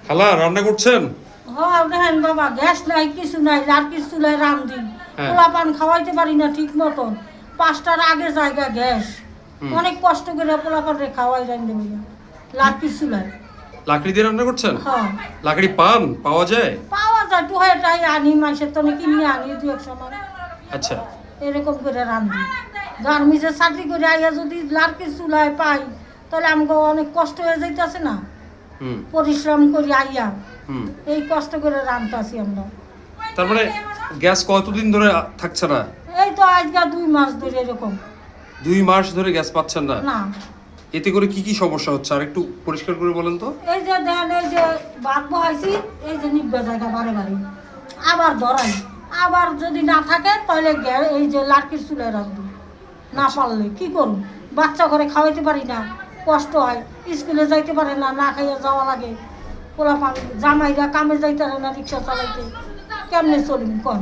খালা রান্না করছেন? হ্যাঁ দেখেন বাবা, গ্যাস নাই, কিছু নাই, লার্কির চুলায় রান্ধি। হ্যাঁ। পোলা পান খাওয়াইতে পারি না ঠিক মতন। 5টার আগে জায়গা গ্যাস, অনেক কষ্ট করে পোলা পানরে খাওয়াই রান্ধে বইয়া লার্কির চুলায়। লাকড়ি দিয়ে রান্না করছেন? হ্যাঁ লাকড়ি পাওয়া যায়? পাওয়া যায়, টুহাইটাই আনি, মাসের তো কিনে আনি দু এক সময়। আচ্ছা। এরকম করে রান্ধি। গার্মিজে চাকরি করে আইয়া যদি লার্কির চুলায় পাই, তাহলে আমাকে অনেক কষ্ট হয়ে যাইতেছে না। হুম পরিশ্রম করি আইয়া হুম। এই কষ্ট করে রান্ধতাছি আমরা। তার মানে গ্যাস কতদিন ধরে থাকছে না? এই তো আজকে 2 মাস ধরে এরকম। 2 মাস ধরে গ্যাস পাচ্ছেন না? না, এতে করে কি কি সমস্যা হচ্ছে আর একটু পরিষ্কার করে বলেন তো। এই যে দেখেন, এই যে ভাত বহাইছি, এই যে নিব্বা জায়গা বারে বারে আবার ধরাই, আবার যদি না থাকে তাহলে এই যে লার্কির চুলায় রাখবো। না পারলে কি করুন, বাচ্চা ঘরে খাওয়াইতে পারি না, কষ্ট হয়, স্কুলে যাইতে পারে না, না খাইয়া যাওয়া লাগে। পোলা পান জামাইরা কামে যাইতে পারে না, রিক্সা চালাইতে, কেমনে চলুন কন।